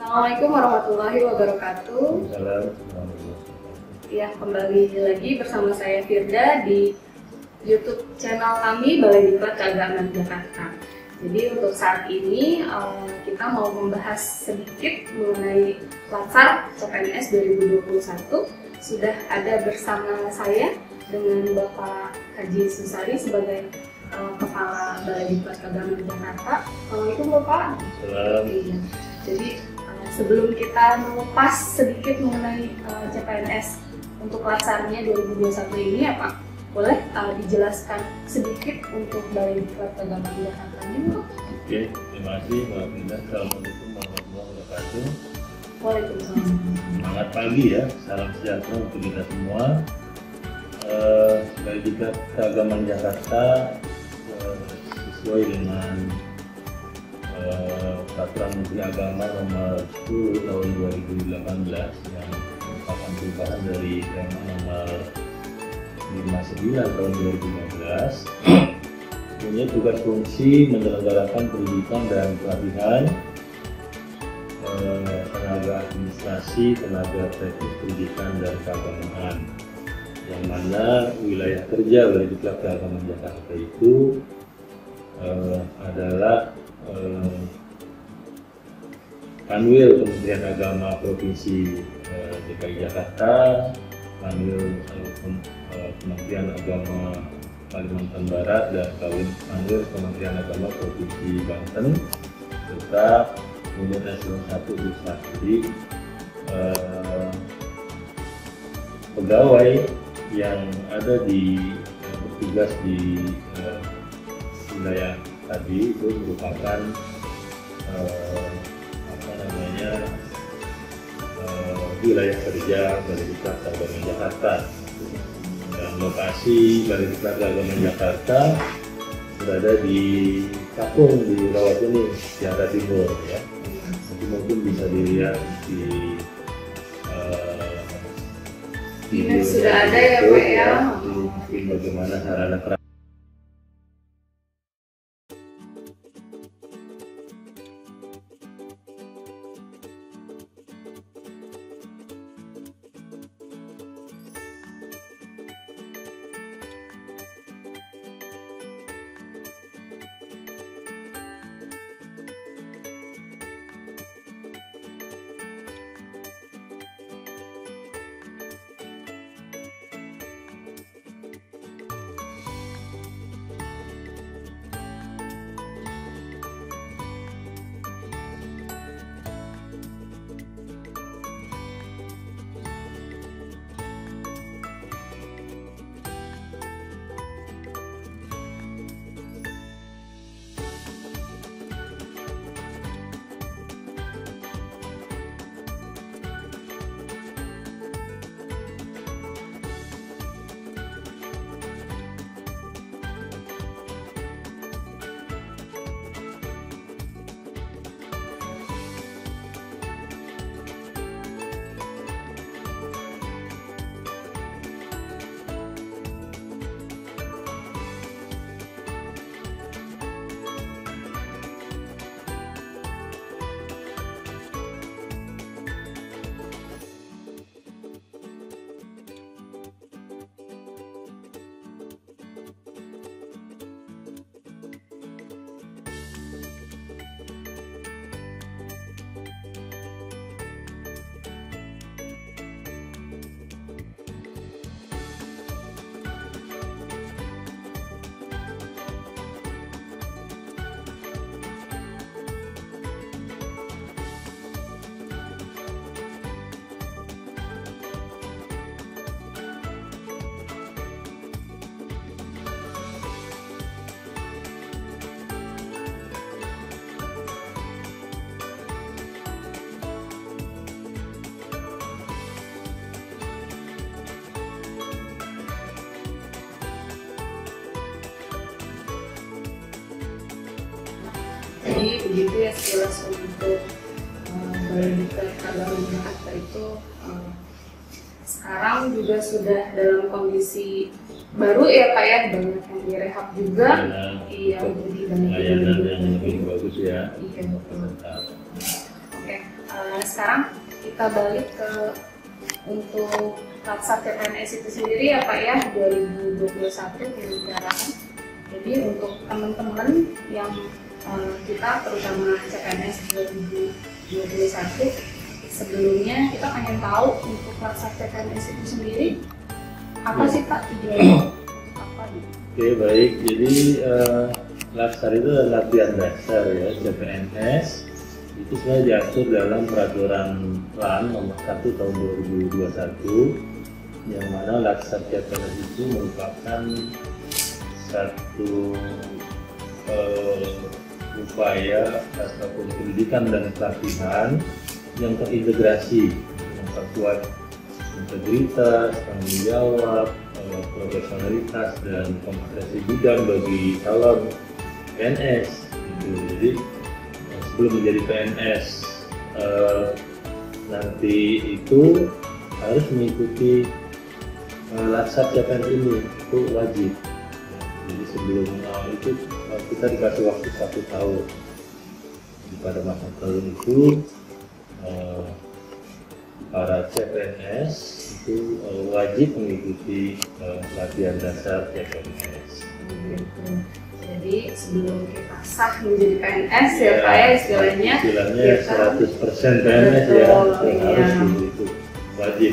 Assalamualaikum warahmatullahi wabarakatuh. Ya, kembali lagi bersama saya Firda di YouTube channel kami Balai Diklat Keagamaan Jakarta. Jadi untuk saat ini kita mau membahas sedikit mengenai Latsar CPNS 2021. Sudah ada bersama saya dengan Bapak Haji Susari sebagai Kepala Balai Diklat Keagamaan Jakarta. Assalamualaikum Bapak. Assalamualaikum. Jadi sebelum kita mengupas sedikit mengenai CPNS untuk Latsarnya 2021 ini, apa boleh dijelaskan sedikit untuk Balai Diklat Keagamaan Jakarta ini, Pak? Oke, terima kasih Mbak Firda. Assalamualaikum warahmatullahi wabarakatuh. Waalaikumsalam. Semangat pagi ya, salam sejahtera untuk kita semua. Balai Diklat Keagamaan Jakarta sesuai dengan Peraturan Menteri Agama Nomor 10 Tahun 2018 yang merupakan perubahan dari Permen Nomor 59 Tahun 2015 punya tugas fungsi menyelenggarakan pendidikan dan pelatihan tenaga administrasi, tenaga teknik pendidikan dan keagamaan, yang mana wilayah kerja Balai Diklat Keagamaan Jakarta itu adalah Kanwil Kementerian Agama Provinsi DKI Jakarta, Kanwil Kementerian Agama Kalimantan Barat, dan Kanwil Kementerian Agama Provinsi Banten, serta kemudian eselon 1 Pusat. Jadi pegawai yang ada di bertugas di wilayah tadi itu merupakan wilayah kerja Balai Diklat Keagamaan Jakarta, dan lokasi Balai Diklat Keagamaan Jakarta berada di Cakung di Rawajuni, Jakarta Timur ya. Nanti mungkin bisa dilihat di Ini sudah ada ya Pak ya. Mungkin bagaimana sarana perasaan. Jadi begitu ya sekilas untuk Balai Diklat Keagamaan Jakarta itu sekarang juga sudah dalam kondisi baru ya Pak ya, banyak yang direhab juga. Iya, jadi banyak layanan yang lebih bagus ya. Iya betul. Oke, sekarang kita balik ke untuk Latsar CPNS itu sendiri ya Pak ya, 2021 diselenggarakan. Jadi untuk teman-teman yang kita terutama CPNS 2021, sebelumnya kita pengen tahu untuk Latsar CPNS itu sendiri apa sih Pak tujuannya? Apa gitu? Oke, baik. Jadi Latsar itu adalah latihan dasar ya CPNS. Itu sebenarnya diatur dalam peraturan PLAN nomor 1 tahun 2021, yang mana Latsar CPNS itu merupakan satu upaya ataupun pendidikan dan pelatihan yang terintegrasi, memperkuat integritas, tanggung jawab, profesionalitas dan kompetensi bidang bagi calon PNS. Jadi sebelum menjadi PNS nanti itu harus mengikuti Latsar CPNS ini, itu wajib. Jadi sebelum itu kita dikasih waktu 1 tahun. Jadi pada masa tahun itu para CPNS itu wajib mengikuti latihan dasar CPNS. Jadi sebelum kita sah menjadi PNS ya Pak ya, istilahnya 100% PNS ya, harus itu wajib.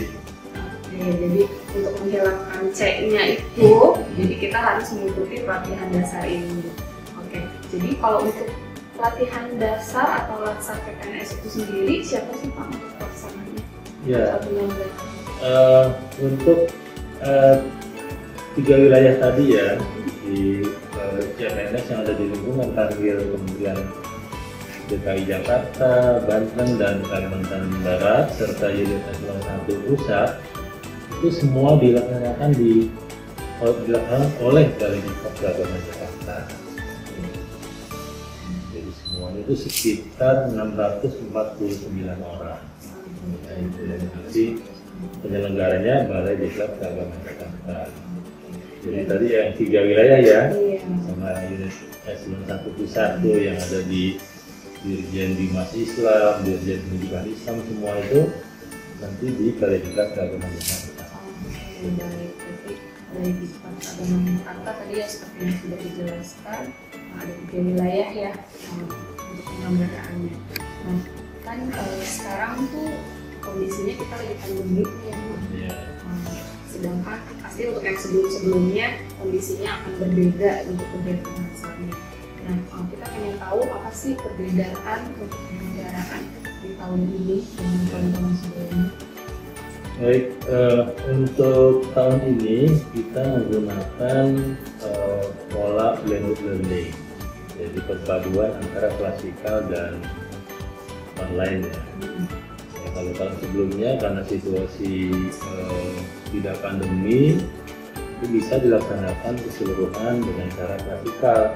Jadi untuk menghilangkan C-nya itu, jadi kita harus mengikuti pelatihan dasar ini. Oke, jadi kalau untuk pelatihan dasar atau Latsar CPNS itu sendiri, siapa sih Pak untuk pelaksananya? Ya, untuk 3 wilayah tadi ya, di CPNS yang ada di lingkungan Tanwil Kementerian DKI Jakarta, Banten, dan Kalimantan Barat, serta unit eselon 1 pusat, itu semua dilaksanakan oleh Balai Diklat Keagamaan Jakarta. Jadi semuanya itu sekitar 649 orang. Nah, itu yang nanti penyelenggaranya Balai Diklat Keagamaan Jakarta. Jadi tadi yang 3 wilayah ya, sama unit eselon 1 pusat tuh yang ada di Dirjen Bimas Islam, Dirjen Pendidikan Islam, semua itu nanti di Balai Diklat Keagamaan Jakarta. Baik, berarti Balai Diklat Keagamaan Jakarta tadi ya seperti yang sudah dijelaskan, ada 3 wilayah ya untuk penyelenggaraannya. Nah, kan sekarang tuh kondisinya kita lagi pandemi ya. Sedangkan pasti untuk yang sebelum-sebelumnya kondisinya akan berbeda untuk kegiatan Latsarnya. Nah, kita ingin tahu apa sih perbedaan untuk penyelenggaraan di tahun ini dengan tahun-tahun sebelumnya. Baik, untuk tahun ini kita menggunakan pola blended learning, jadi perpaduan antara klasikal dan online ya. Kalau tahun sebelumnya karena situasi tidak pandemi itu bisa dilaksanakan keseluruhan dengan cara klasikal.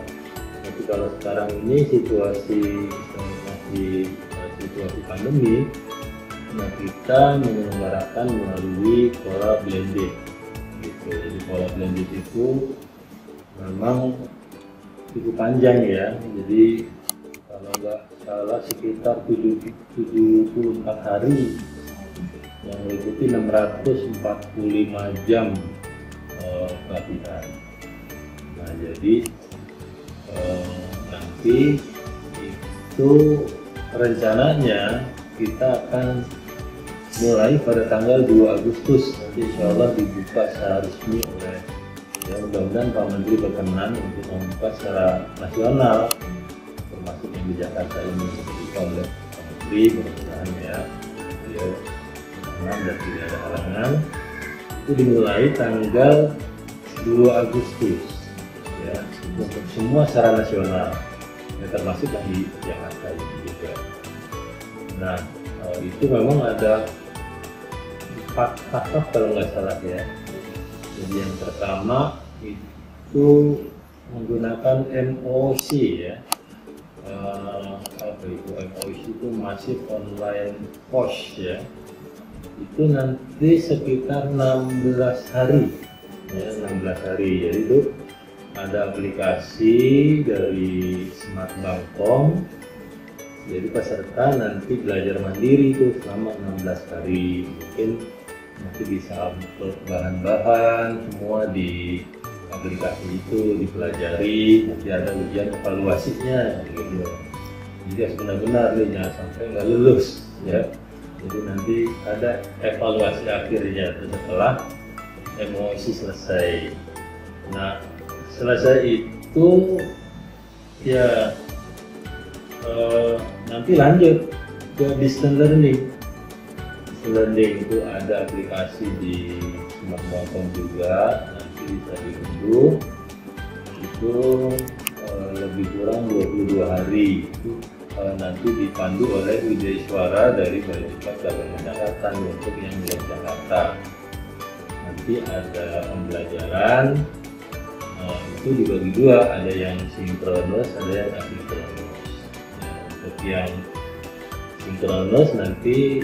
Tapi kalau sekarang ini situasi masih situasi pandemi, nah kita menyelenggarakan melalui pola blended. Gitu. Jadi pola blended itu memang cukup panjang ya. Jadi kalau nggak salah sekitar 74 hari yang meliputi 645 jam pelatihan. Nah jadi nanti itu rencananya kita akan mulai pada tanggal 2 Agustus nanti insya Allah dibuka secara resmi oleh ya mudah-mudahan Pak Menteri berkenan untuk membuka secara nasional, termasuk yang di Jakarta ini dibuka oleh Pak Menteri, mudah-mudahan ya beliau berkenan dan tidak ada halangan. Itu dimulai tanggal 2 Agustus ya untuk semua secara nasional ya, termasuk yang di Jakarta ini juga. Nah itu memang ada 4 tahap kalau nggak salah ya. Jadi yang pertama itu menggunakan MOC ya. Apa itu MOC itu Massive Online Course ya. Itu nanti sekitar 16 hari ya, 16 hari. Jadi itu ada aplikasi dari Smart Bangkom Jadi peserta nanti belajar mandiri itu selama 16 hari. Mungkin nanti bisa upload bahan-bahan semua di aplikasi itu dipelajari, nanti ada ujian evaluasinya gitu. Jadi harus benar-benar nih, jangan sampai nggak lulus ya. Jadi nanti ada evaluasi akhirnya setelah emosi selesai. Nah selesai itu ya nanti lanjut ke distance learning. Distance learning itu ada aplikasi di smartphone juga, nanti bisa diunduh. Itu lebih kurang 22 hari. Itu nanti dipandu oleh Widya Suara dari Balai Diklat Keagamaan Jakarta untuk yang di Jakarta. Nanti ada pembelajaran itu dibagi dua, ada yang sinkronus, ada yang asinkronus. Untuk yang sinkronus nanti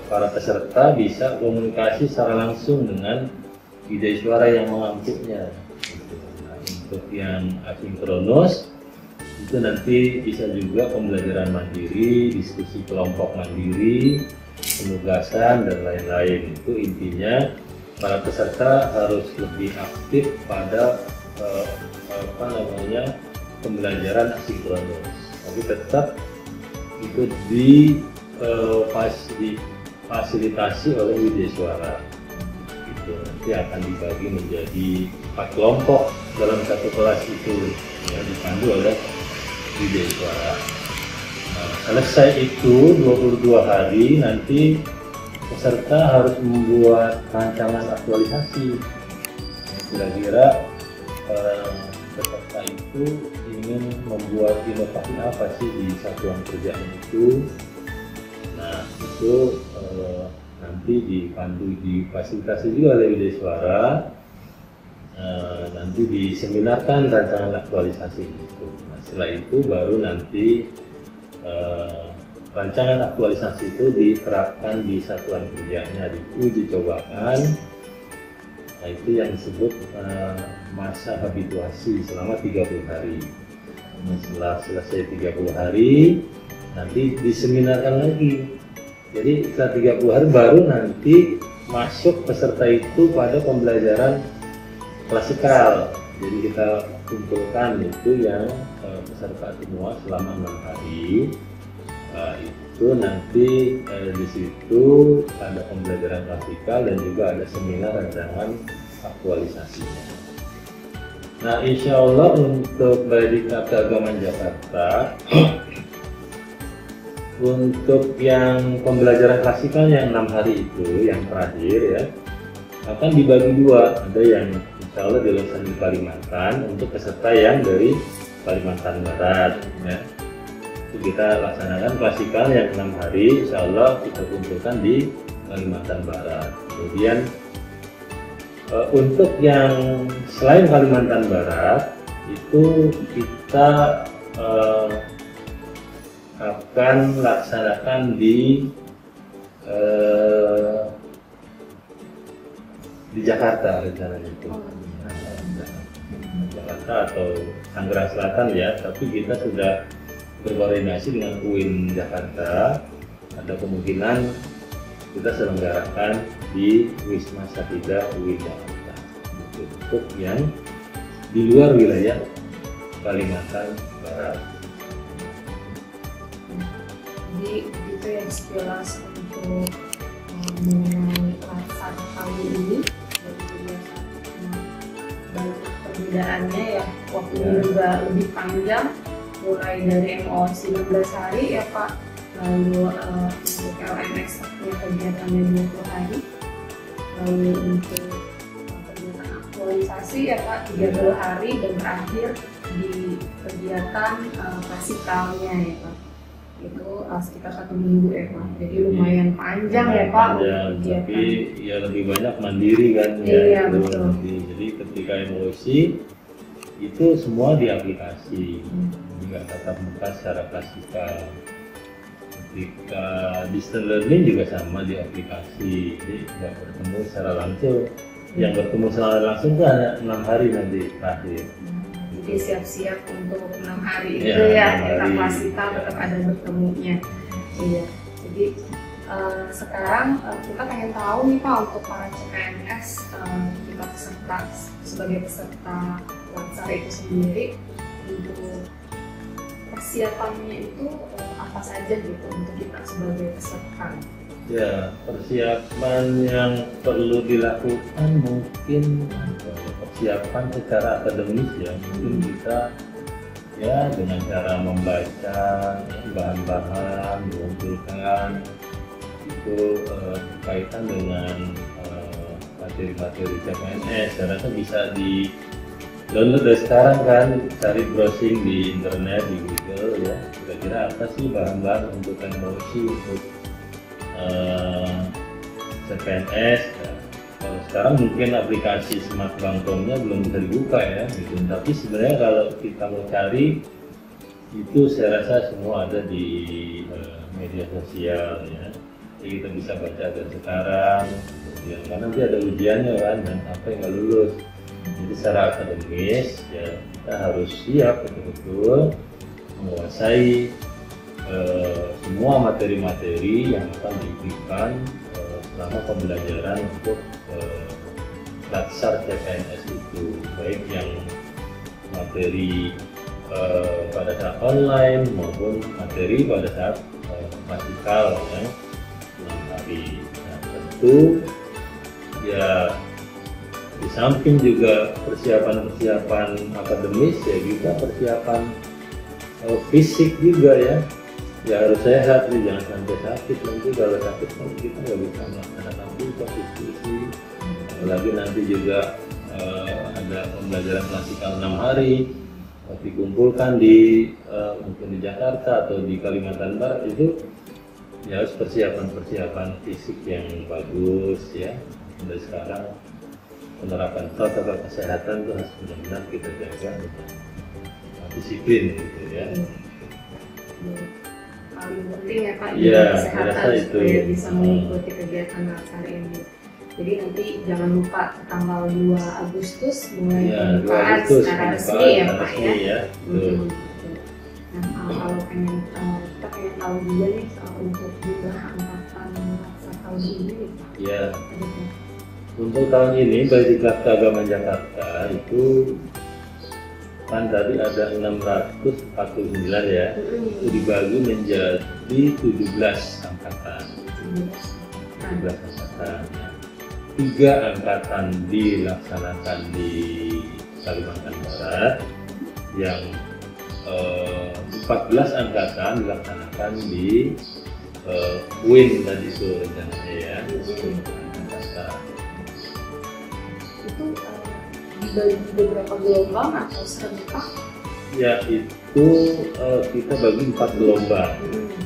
para peserta bisa komunikasi secara langsung dengan Widya Suara yang mengampunya. Nah, untuk yang asinkronus itu nanti bisa juga pembelajaran mandiri, diskusi kelompok mandiri, penugasan dan lain-lain. Itu intinya para peserta harus lebih aktif pada pembelajaran asinkronus. Tapi tetap itu difasilitasi oleh Widya Suara. Gitu. Nanti akan dibagi menjadi 4 kelompok dalam satu kelas itu, ya, dipandu oleh Widya Suara. Nah, selesai itu 22 hari nanti peserta harus membuat rancangan aktualisasi. Kira-kira peserta itu ingin membuat inovasi apa sih di satuan kerjaan itu. Nah itu nanti dipandu, difasilitasi juga oleh Widya Suara. Nanti diseminarkan rancangan aktualisasi itu. Nah, setelah itu baru nanti rancangan aktualisasi itu diterapkan di satuan kerjanya, diuji cobakan. Nah, itu yang disebut masa habituasi selama 30 hari. Nah, setelah selesai 30 hari nanti diseminarkan lagi. Jadi setelah 30 hari baru nanti masuk peserta itu pada pembelajaran klasikal. Jadi kita kumpulkan itu yang peserta semua selama 6 hari. Itu nanti di situ ada pembelajaran klasikal dan juga ada seminar rancangan aktualisasinya. Nah, insya Allah untuk Balai Diklat Keagamaan Jakarta untuk yang pembelajaran klasikal yang 6 hari itu yang terakhir ya akan dibagi dua. Ada yang insya Allah dilaksanakan di Kalimantan untuk peserta yang dari Kalimantan Barat ya. Kita laksanakan klasikal yang 6 hari, insya Allah kita kumpulkan di Kalimantan Barat. Kemudian untuk yang selain Kalimantan Barat itu kita akan laksanakan di Jakarta rencananya itu. Jakarta atau Tangerang Selatan ya, tapi kita sudah berkoordinasi dengan UIN Jakarta. Ada kemungkinan kita selenggarakan di Wisma Satida UIN Jakarta untuk yang di luar wilayah Kalimantan Barat. Jadi itu yang sekilas untuk mengenai rasa kali ini. Jadi banyak perbedaannya ya, waktunya juga lebih panjang. Mulai dari MOC 16 hari ya Pak, lalu untuk LMX kegiatannya 20 hari, lalu untuk kegiatan aktualisasi ya Pak 30 hari, dan terakhir di kegiatan klasikalnya ya Pak, itu sekitar 1 minggu ya Pak, jadi lumayan panjang ya Pak. Tapi ya lebih banyak mandiri kan ya. Iya betul. Jadi ketika MOC itu semua di aplikasi, nggak tatap muka secara klasikal. Ketika distance learning juga sama di aplikasi, jadi nggak bertemu secara langsung. Yang bertemu secara langsung itu hanya 6 hari nanti terakhir. Jadi siap-siap untuk 6 hari Ya, itu ya, 6 kita hari. kelas kita tetap ada bertemunya. Iya, jadi sekarang kita pengen tahu nih Pak, untuk para CPNS, kita peserta sebagai peserta Latsar itu sendiri, untuk persiapannya itu apa saja gitu untuk kita sebagai peserta? Ya, persiapan yang perlu dilakukan mungkin persiapan secara akademis ya, mungkin kita ya dengan cara membaca bahan-bahan, mengumpulkan itu berkaitan dengan materi-materi CPNS. Saya rasa bisa di download dari sekarang kan, cari browsing di internet, di Google ya, kira-kira apa sih bahan-bahan untuk promosi untuk CPNS ya. Kalau sekarang mungkin aplikasi Smart Bank.com-nya belum bisa dibuka ya gitu. Tapi sebenarnya kalau kita mau cari itu saya rasa semua ada di media sosial ya. Jadi kita bisa baca dari sekarang ya, karena nanti ada ujiannya kan, dan apa yang nggak lulus. Jadi secara akademis ya kita harus siap betul-betul menguasai semua materi-materi yang akan diberikan selama pembelajaran untuk Latsar CPNS itu, baik yang materi pada saat online maupun materi pada saat praktikal ya, 6 hari. Nah, tentu ya di samping juga persiapan akademis ya, juga persiapan fisik juga ya. Ya harus sehat nih, jangan sampai sakit. Nanti kalau sakit kita nggak bisa melaksanakan tugas diskusi. Apalagi nanti juga ada pembelajaran klasikal 6 hari, dikumpulkan di mungkin di Jakarta atau di Kalimantan Barat, itu ya harus persiapan fisik yang bagus ya. Dari sekarang penerapan protokol kesehatan itu harus benar-benar kita jaga, disiplin gitu ya. Paling penting ya Pak, ya, kesehatan supaya bisa mengikuti kegiatan Latsar ini. Jadi nanti jangan lupa tanggal 2 Agustus mulai pembukaan secara resmi ya Pak ya. Nah kalau kita pengen tahu juga nih untuk jumlah angkatan Latsar tahun ini nih Pak. Ya. Untuk tahun ini Balai Keagamaan Jakarta itu kan tadi ada 649 ya, itu dibagi menjadi 17 angkatan. 17 angkatan. 3 angkatan dilaksanakan di Kalimantan Barat, yang 14 angkatan dilaksanakan di UIN tadi itu rencananya ya. Itu dibagi beberapa gelombang atau serentak? Ya itu kita bagi 4 gelombang,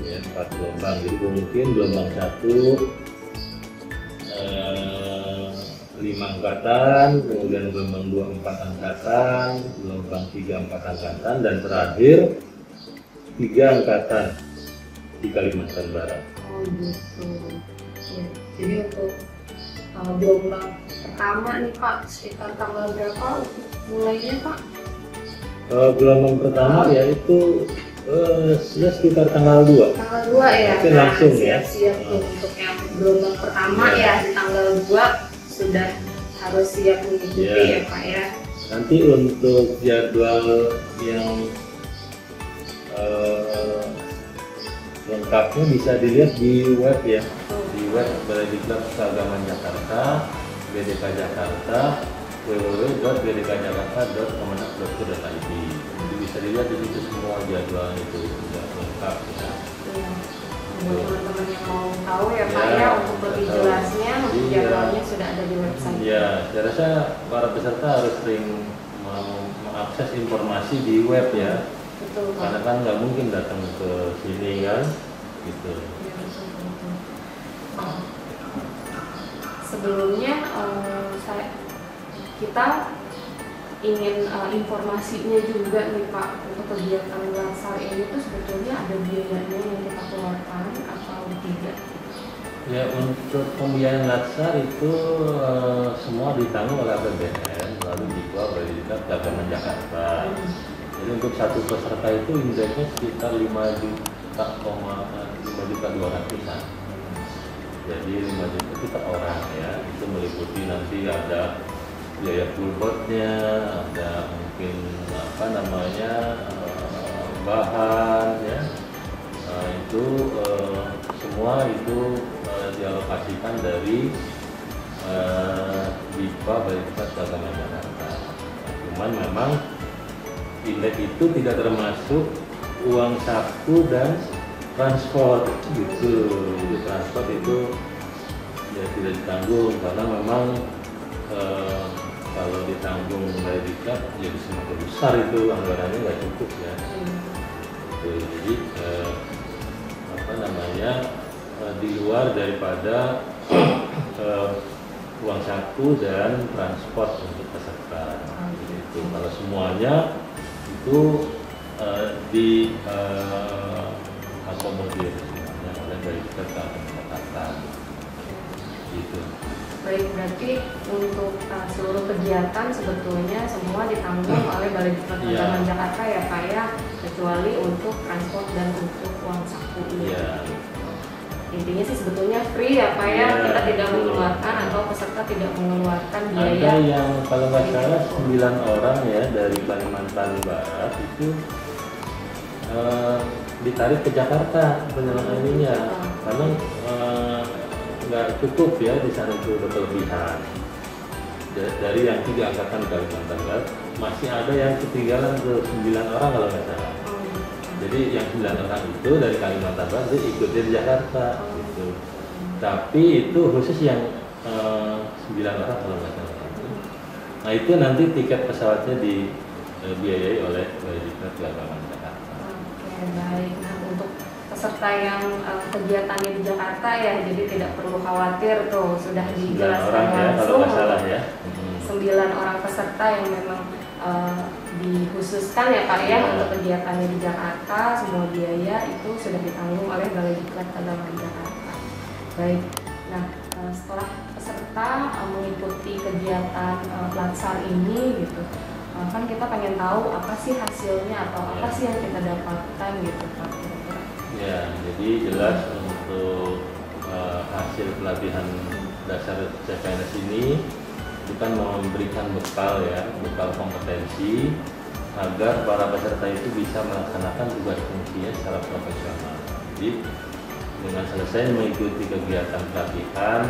ya 4 gelombang. Jadi mungkin gelombang 1 5 angkatan, kemudian gelombang 2 4 angkatan, gelombang 3 4 angkatan, dan terakhir 3 angkatan di Kalimantan Barat. Oh gitu. Ya. Jadi untuk gelombang pertama nih Pak, sekitar tanggal berapa untuk mulainya Pak? Gelombang pertama yaitu ya sekitar tanggal 2. Tanggal 2 ya. Mungkin langsung ya. Siap untuk yang gelombang pertama ya di tanggal 2 sudah harus siap mengikuti ya Pak ya. Nanti untuk jadwal yang lengkapnya bisa dilihat di web ya, di web Balai Keagamaan Jakarta, BDK Jakarta, www.bdkjakarta.kemenak.go.id. Jadi bisa dilihat di situ semua jadwal itu sudah lengkap ya. Buat teman-teman yang mau tahu ya Pak ya, untuk lebih jelasnya untuk jadwalnya sudah ada di website. Ya, saya rasa para peserta harus sering mengakses informasi di web ya. Betul Pak. Karena kan nggak mungkin datang ke sini kan, gitu. Ya, betul. Sebelumnya kita ingin informasinya juga nih Pak, untuk kegiatan Latsar ini tuh sebetulnya ada biayanya yang kita keluarkan atau tidak? Ya, untuk pembiayaan Latsar itu semua ditanggung oleh APBN, lalu dikelola oleh Diklat Keagamaan Jakarta. Jadi untuk satu peserta itu indeksnya sekitar 5.200.000-an. Jadi 5 juta itu per orang ya. Itu meliputi nanti ada biaya pulbotnya, ada mungkin bahan ya. Itu semua itu dialokasikan dari BIPA Balai Diklat Keagamaan Jakarta. Cuman memang indeks itu tidak termasuk uang saku dan transport gitu. Jadi transport itu ya tidak ditanggung karena memang kalau ditanggung Balai Diklat jadi semakin besar itu anggarannya nggak cukup ya. Jadi di luar daripada uang saku dan transport untuk peserta. Itu kalau semuanya itu akomodir semuanya oleh Balai Diklat Keagamaan Jakarta. Gitu. Baik, berarti untuk seluruh kegiatan sebetulnya semua ditanggung oleh Balai Diklat Keagamaan Jakarta ya Pak ya, kecuali untuk transport dan untuk uang saku ini. Intinya sih sebetulnya free ya Pak ya, kita tidak mengeluarkan atau peserta tidak mengeluarkan biaya. Ada yang kalau nggak salah 9 orang ya dari Kalimantan Barat itu ditarik ke Jakarta penyelenggaranya karena nggak cukup ya di sana itu berlebihan. Dari yang 3 angkatan Kalimantan Barat masih ada yang ketinggalan ke 9 orang kalau nggak salah. Jadi yang 9 orang itu dari Kalimantan Barat itu ikut dari Jakarta gitu. Tapi itu khusus yang 9 orang kalau nggak salah. Nah itu nanti tiket pesawatnya dibiayai oleh Balai Diklat Keagamaan Jakarta. Oke, baik. Nah untuk peserta yang kegiatannya di Jakarta ya, jadi tidak perlu khawatir tuh, sudah dijelaskan langsung. Ya. 9 orang peserta yang memang dikhususkan ya Pak ya untuk kegiatannya di Jakarta, semua biaya itu sudah ditanggung oleh Balai Diklat Keagamaan Jakarta. Baik, nah setelah peserta mengikuti kegiatan Latsar ini gitu, kan kita pengen tahu apa sih hasilnya atau apa sih yang kita dapatkan gitu Pak kira-kira. Ya, jadi jelas untuk hasil pelatihan dasar CPNS ini kita memberikan bekal kompetensi agar para peserta itu bisa melaksanakan tugas fungsinya secara profesional. Jadi dengan selesai mengikuti kegiatan pelatihan,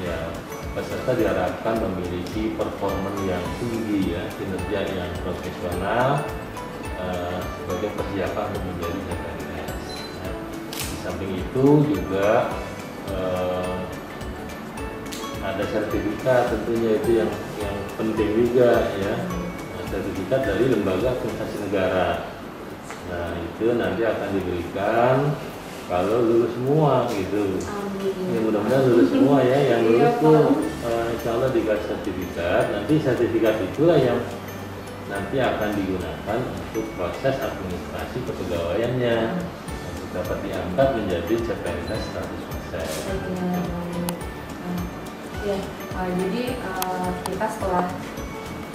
ya peserta diharapkan memiliki performa yang tinggi ya, kinerja yang profesional sebagai persiapan untuk menjadi CPNS. Ya. Di samping itu juga ada sertifikat tentunya itu yang penting juga ya, sertifikat dari lembaga administrasi negara. Nah itu nanti akan diberikan kalau lulus semua gitu. Ya mudah-mudahan lulus semua ya, yang lulus tuh insya Allah dikasih sertifikat. Nanti sertifikat itulah yang nanti akan digunakan untuk proses administrasi kepegawaiannya untuk dapat diangkat menjadi CPNS 100%. Ya, jadi kita setelah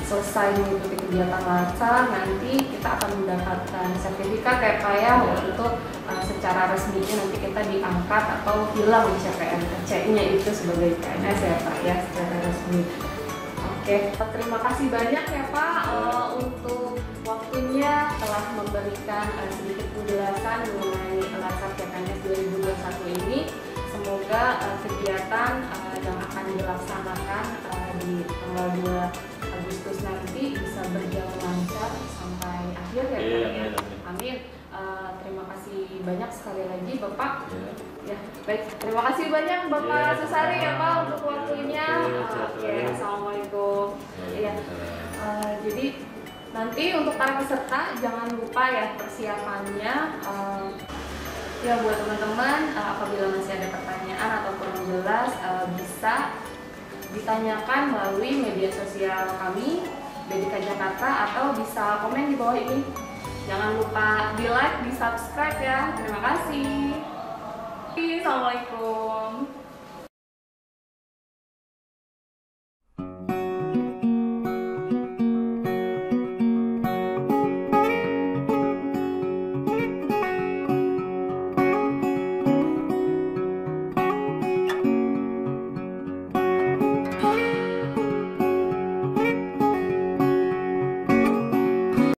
selesai mengikuti kegiatan Latsar, nanti kita akan mendapatkan sertifikat ya Pak ya, untuk secara resminya nanti kita diangkat atau hilang CPNS-nya itu sebagai PNS ya Pak ya, secara resmi. Oke, terima kasih banyak ya Pak untuk waktunya telah memberikan sedikit penjelasan mengenai Latsar CPNS 2021 ini. Semoga kegiatan yang akan dilaksanakan di tanggal 2 Agustus nanti bisa berjalan lancar sampai akhir ya Pak ya. Amin. Terima kasih banyak sekali lagi Bapak. Ya, baik. Terima kasih banyak Bapak Susari ya Pak untuk waktunya. Oke, assalamualaikum. Ya. Jadi nanti untuk para peserta jangan lupa ya persiapannya. Ya buat teman-teman, apabila masih ada pertanyaan atau kurang jelas bisa ditanyakan melalui media sosial kami BDK Jakarta atau bisa komen di bawah ini. Jangan lupa di like, di subscribe ya. Terima kasih. Assalamualaikum.